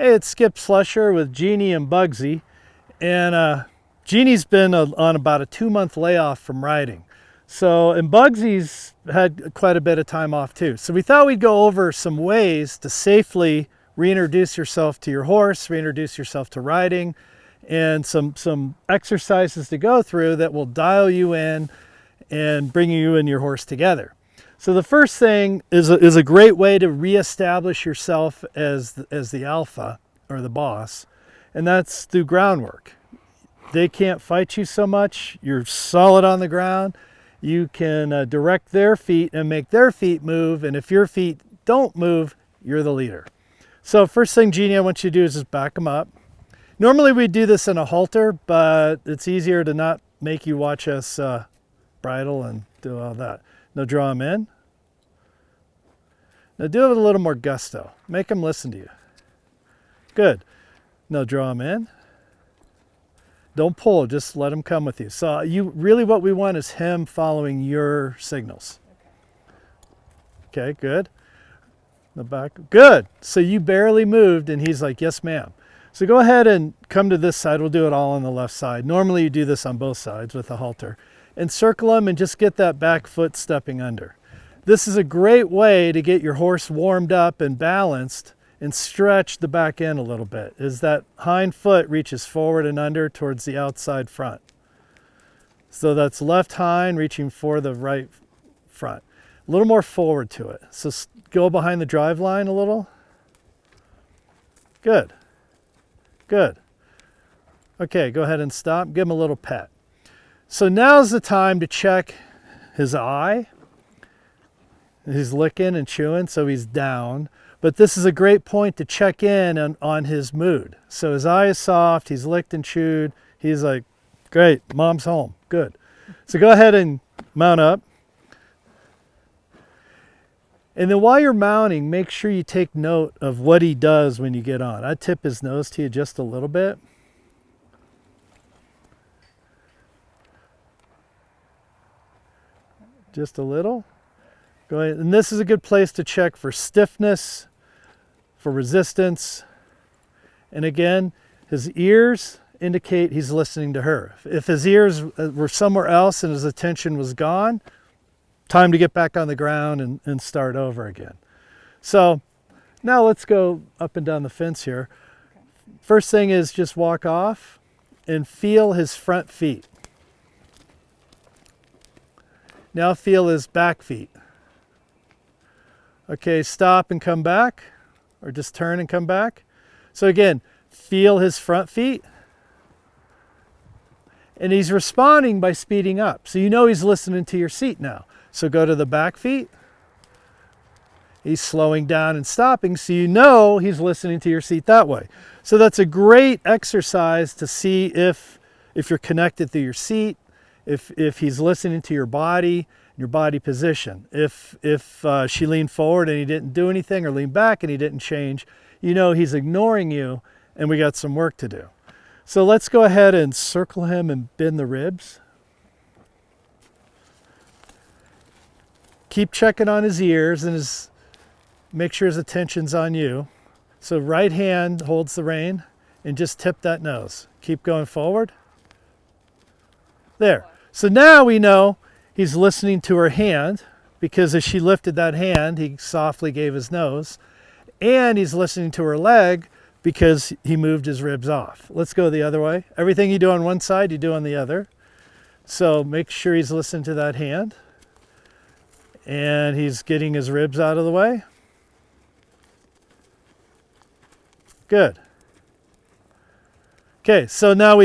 Hey, it's Skip Slusher with Jeannie and Bugsy. And Jeannie's been on about a 2-month layoff from riding. And Bugsy's had quite a bit of time off too. So we thought we'd go over some ways to safely reintroduce yourself to your horse, reintroduce yourself to riding, and some exercises to go through that will dial you in and bring you and your horse together. So the first thing is a great way to reestablish yourself as the alpha or the boss, and that's through groundwork. They can't fight you so much. You're solid on the ground. You can direct their feet and make their feet move, and if your feet don't move, you're the leader. So first thing, Jeannie, I want you to do is just back them up. Normally we do this in a halter, but it's easier to not make you watch us bridle and do all that. Now draw them in. Now do it with a little more gusto. Make them listen to you. Good. Now draw them in. Don't pull, just let them come with you. So what we want is him following your signals. Okay, good. The back, good. So you barely moved and he's like, yes, ma'am. So go ahead and come to this side. We'll do it all on the left side. Normally you do this on both sides with a halter. And circle them and just get that back foot stepping under. This is a great way to get your horse warmed up and balanced and stretch the back end a little bit, as that hind foot reaches forward and under towards the outside front. So that's left hind reaching for the right front. A little more forward to it. So go behind the drive line a little. Good. Good. Okay, go ahead and stop. Give him a little pet. So now's the time to check his eye. He's licking and chewing, so he's down. But this is a great point to check in on his mood. So his eye is soft, he's licked and chewed. He's like, great, mom's home, good. So go ahead and mount up. And then while you're mounting, make sure you take note of what he does when you get on. I'd tip his nose to you just a little bit. Just a little. Go ahead. And this is a good place to check for stiffness, for resistance. And again, his ears indicate he's listening to her. If his ears were somewhere else and his attention was gone, time to get back on the ground and start over again. So now let's go up and down the fence here. First thing is just walk off and feel his front feet. Now feel his back feet. Okay, stop and come back, or just turn and come back. So again, feel his front feet. And he's responding by speeding up. So you know he's listening to your seat now. So go to the back feet. He's slowing down and stopping, so you know he's listening to your seat that way. So that's a great exercise to see if you're connected through your seat, if he's listening to your body position. If she leaned forward and he didn't do anything, or leaned back and he didn't change, you know he's ignoring you and we got some work to do. So let's go ahead and circle him and bend the ribs. Keep checking on his ears and make sure his attention's on you. So right hand holds the rein and just tip that nose. Keep going forward. There. So now we know he's listening to her hand, because as she lifted that hand, he softly gave his nose. And he's listening to her leg because he moved his ribs off. Let's go the other way. Everything you do on one side, you do on the other. So make sure he's listening to that hand. And he's getting his ribs out of the way. Good. Okay, so now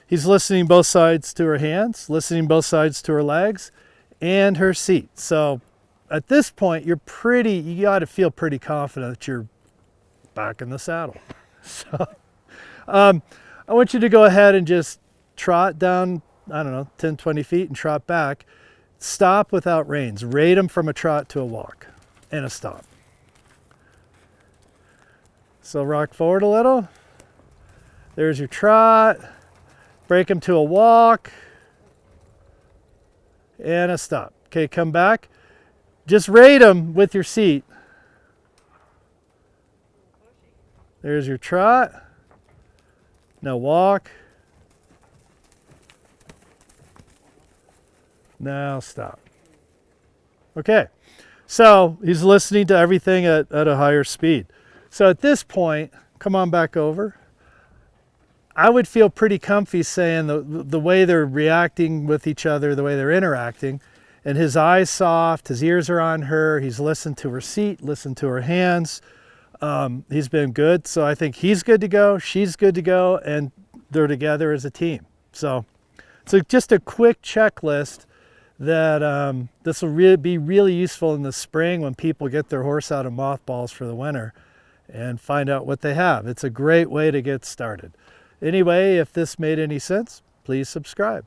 he's listening both sides to her hands, listening both sides to her legs, and her seat. So at this point, you got to feel pretty confident that you're back in the saddle. So I want you to go ahead and just trot down, 10, 20 feet and trot back. Stop without reins. Rate them from a trot to a walk and a stop. So rock forward a little. There's your trot. Break them to a walk and a stop. Okay, come back. Just rate them with your seat. There's your trot. Now walk. Now stop. Okay, so he's listening to everything at a higher speed. So at this point, come on back over. I would feel pretty comfy saying the way they're reacting with each other, the way they're interacting, and his eyes soft, his ears are on her, he's listened to her seat, listened to her hands. He's been good, so I think he's good to go, she's good to go, and they're together as a team. So just a quick checklist that this will be really useful in the spring when people get their horse out of mothballs for the winter and find out what they have. It's a great way to get started. Anyway, if this made any sense, please subscribe.